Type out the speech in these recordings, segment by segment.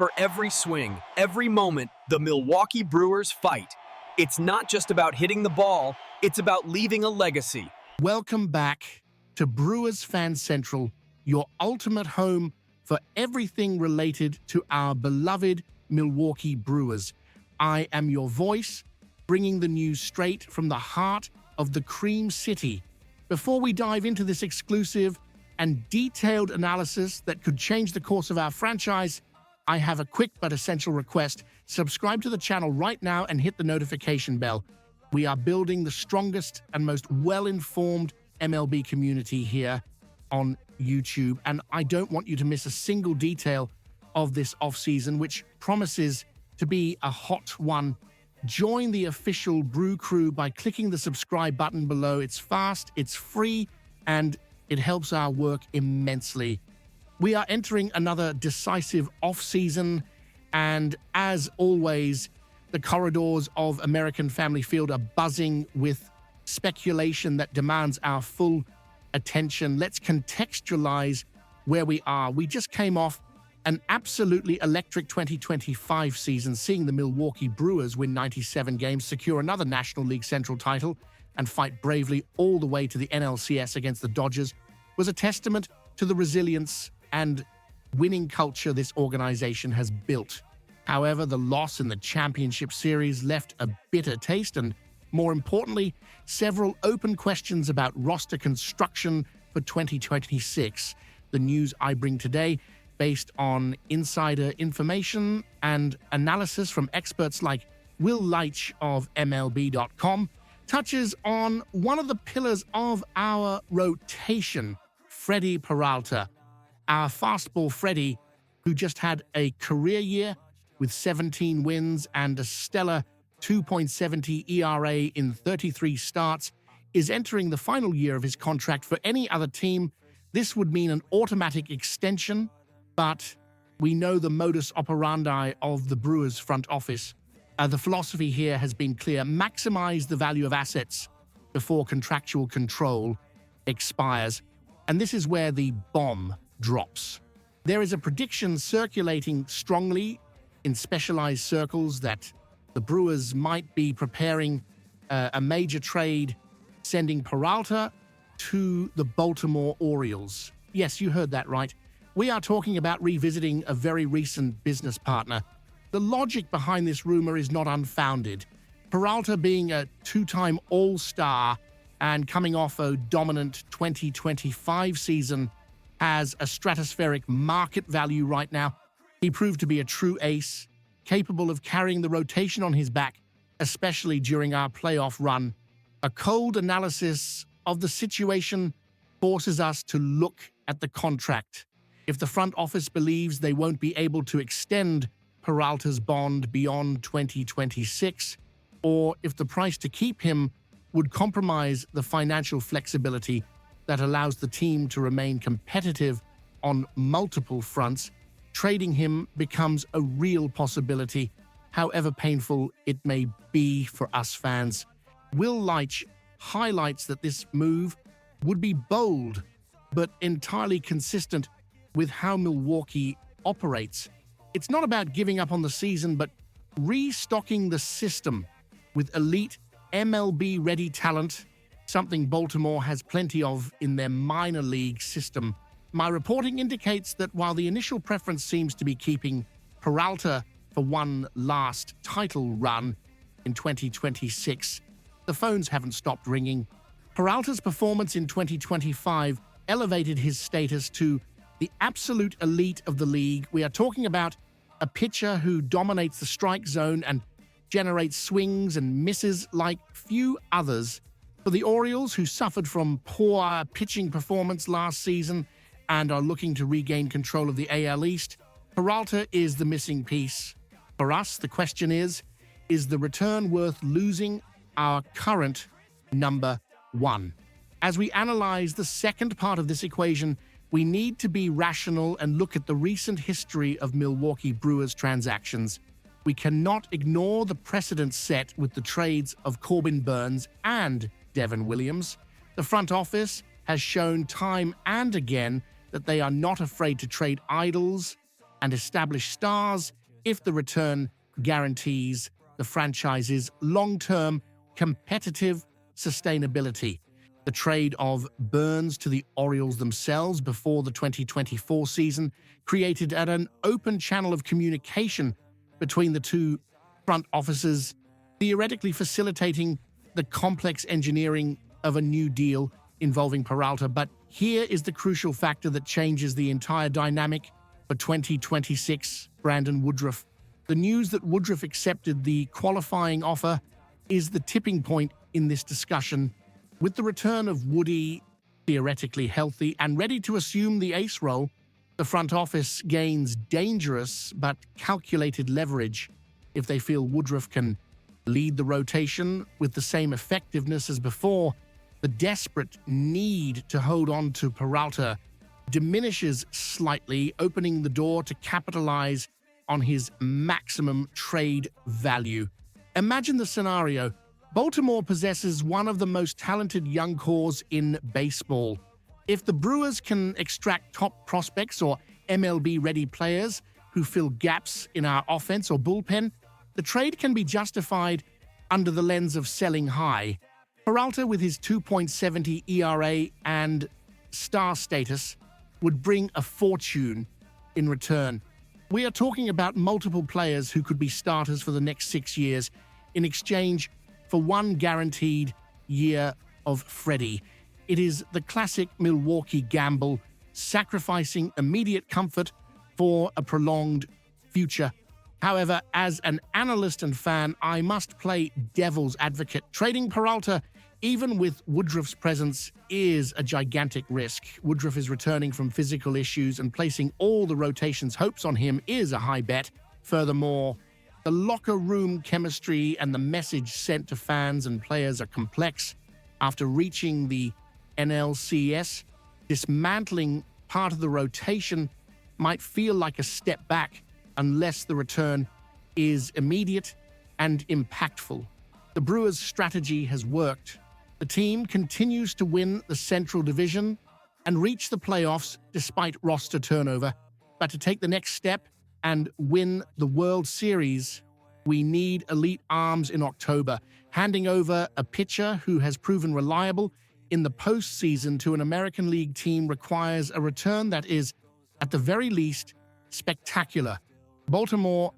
For every swing, every moment, the Milwaukee Brewers fight. It's not just about hitting the ball, it's about leaving a legacy. Welcome back to Brewers Fan Central, your ultimate home for everything related to our beloved Milwaukee Brewers. I am your voice, bringing the news straight from the heart of the Cream City. Before we dive into this exclusive and detailed analysis that could change the course of our franchise, I have a quick but essential request. Subscribe to the channel right now and hit the notification bell. We are building the strongest and most well-informed MLB community here on YouTube, and I don't want you to miss a single detail of this offseason, which promises to be a hot one. Join the official Brew Crew by clicking the subscribe button below. It's fast, it's free, and it helps our work immensely. We are entering another decisive offseason, and as always, the corridors of American Family Field are buzzing with speculation that demands our full attention. Let's contextualize where we are. We just came off an absolutely electric 2025 season, seeing the Milwaukee Brewers win 97 games, secure another National League Central title, and fight bravely all the way to the NLCS against the Dodgers was a testament to the resilience and winning culture this organization has built. However, the loss in the championship series left a bitter taste and, more importantly, several open questions about roster construction for 2026. The news I bring today, based on insider information and analysis from experts like Will Leitch of MLB.com, touches on one of the pillars of our rotation, Freddie Peralta. Our fastball Freddie, who just had a career year with 17 wins and a stellar 2.70 ERA in 33 starts, is entering the final year of his contract. For any other team, this would mean an automatic extension, but we know the modus operandi of the Brewers front office. The philosophy here has been clear: maximize the value of assets before contractual control expires. And this is where the bomb drops. There is a prediction circulating strongly in specialized circles that the Brewers might be preparing a major trade, sending Peralta to the Baltimore Orioles. Yes, you heard that right. We are talking about revisiting a very recent business partner. The logic behind this rumor is not unfounded. Peralta, being a two-time All-Star and coming off a dominant 2025 season, has a stratospheric market value right now. He proved to be a true ace, capable of carrying the rotation on his back, especially during our playoff run. A cold analysis of the situation forces us to look at the contract. If the front office believes they won't be able to extend Peralta's bond beyond 2026, or if the price to keep him would compromise the financial flexibility that allows the team to remain competitive on multiple fronts, trading him becomes a real possibility, however painful it may be for us fans. Will Leitch highlights that this move would be bold, but entirely consistent with how Milwaukee operates. It's not about giving up on the season, but restocking the system with elite MLB-ready talent, something Baltimore has plenty of in their minor league system. My reporting indicates that while the initial preference seems to be keeping Peralta for one last title run in 2026, the phones haven't stopped ringing. Peralta's performance in 2025 elevated his status to the absolute elite of the league. We are talking about a pitcher who dominates the strike zone and generates swings and misses like few others. For the Orioles, who suffered from poor pitching performance last season and are looking to regain control of the AL East, Peralta is the missing piece. For us, the question is the return worth losing our current number one? As we analyze the second part of this equation, we need to be rational and look at the recent history of Milwaukee Brewers transactions. We cannot ignore the precedent set with the trades of Corbin Burnes and Devin Williams. The front office has shown time and again that they are not afraid to trade idols and established stars if the return guarantees the franchise's long-term competitive sustainability. The trade of Burns to the Orioles themselves before the 2024 season created an open channel of communication between the two front offices, theoretically facilitating the complex engineering of a new deal involving Peralta. But here is the crucial factor that changes the entire dynamic for 2026, Brandon Woodruff. The news that Woodruff accepted the qualifying offer is the tipping point in this discussion. With the return of Woody, theoretically healthy and ready to assume the ace role, the front office gains dangerous but calculated leverage. If they feel Woodruff can lead the rotation with the same effectiveness as before, the desperate need to hold on to Peralta diminishes slightly, opening the door to capitalize on his maximum trade value. Imagine the scenario. Baltimore possesses one of the most talented young cores in baseball. If the Brewers can extract top prospects or MLB-ready players who fill gaps in our offense or bullpen, the trade can be justified under the lens of selling high. Peralta, with his 2.70 ERA and star status, would bring a fortune in return. We are talking about multiple players who could be starters for the next 6 years in exchange for one guaranteed year of Freddie. It is the classic Milwaukee gamble, sacrificing immediate comfort for a prolonged future. However, as an analyst and fan, I must play devil's advocate. Trading Peralta, even with Woodruff's presence, is a gigantic risk. Woodruff is returning from physical issues, and placing all the rotation's hopes on him is a high bet. Furthermore, the locker room chemistry and the message sent to fans and players are complex. After reaching the NLCS, dismantling part of the rotation might feel like a step back unless the return is immediate and impactful. The Brewers' strategy has worked. The team continues to win the Central Division and reach the playoffs despite roster turnover. But to take the next step and win the World Series, we need elite arms in October. Handing over a pitcher who has proven reliable in the postseason to an American League team requires a return that is, at the very least, spectacular. Baltimore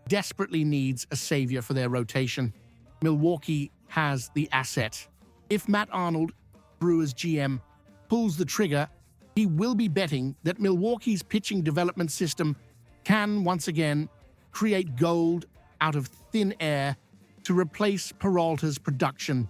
desperately needs a savior for their rotation. Milwaukee has the asset. If Matt Arnold, Brewers GM, pulls the trigger, he will be betting that Milwaukee's pitching development system can once again create gold out of thin air to replace Peralta's production.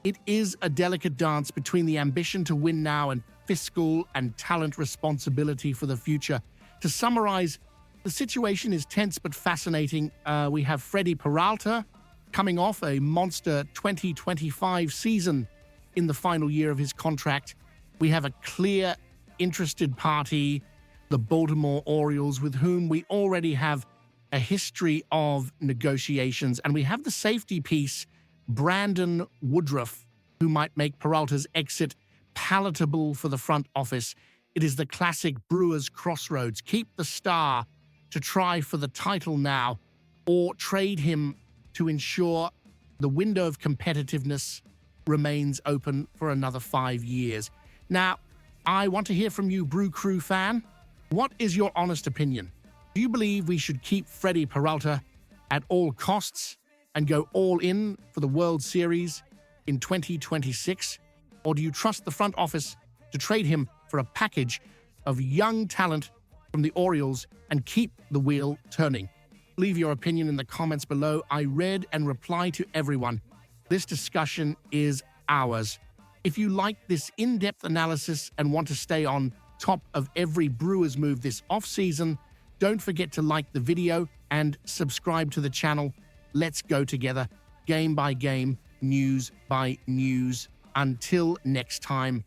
It is a delicate dance between the ambition to win now and fiscal and talent responsibility for the future. To summarize, the situation is tense but fascinating. We have Freddie Peralta coming off a monster 2025 season in the final year of his contract. We have a clear interested party, the Baltimore Orioles, with whom we already have a history of negotiations. And we have the safety piece, Brandon Woodruff, who might make Peralta's exit palatable for the front office. It is the classic Brewers crossroads. Keep the star to try for the title now, or trade him to ensure the window of competitiveness remains open for another 5 years. Now, I want to hear from you, Brew Crew fan. What is your honest opinion? Do you believe we should keep Freddie Peralta at all costs and go all in for the World Series in 2026? Or do you trust the front office to trade him for a package of young talent from the Orioles and keep the wheel turning? Leave your opinion in the comments below. I read and reply to everyone. This discussion is ours. If you like this in-depth analysis and want to stay on top of every Brewers move this offseason, don't forget to like the video and subscribe to the channel. Let's go together, game by game, news by news. Until next time.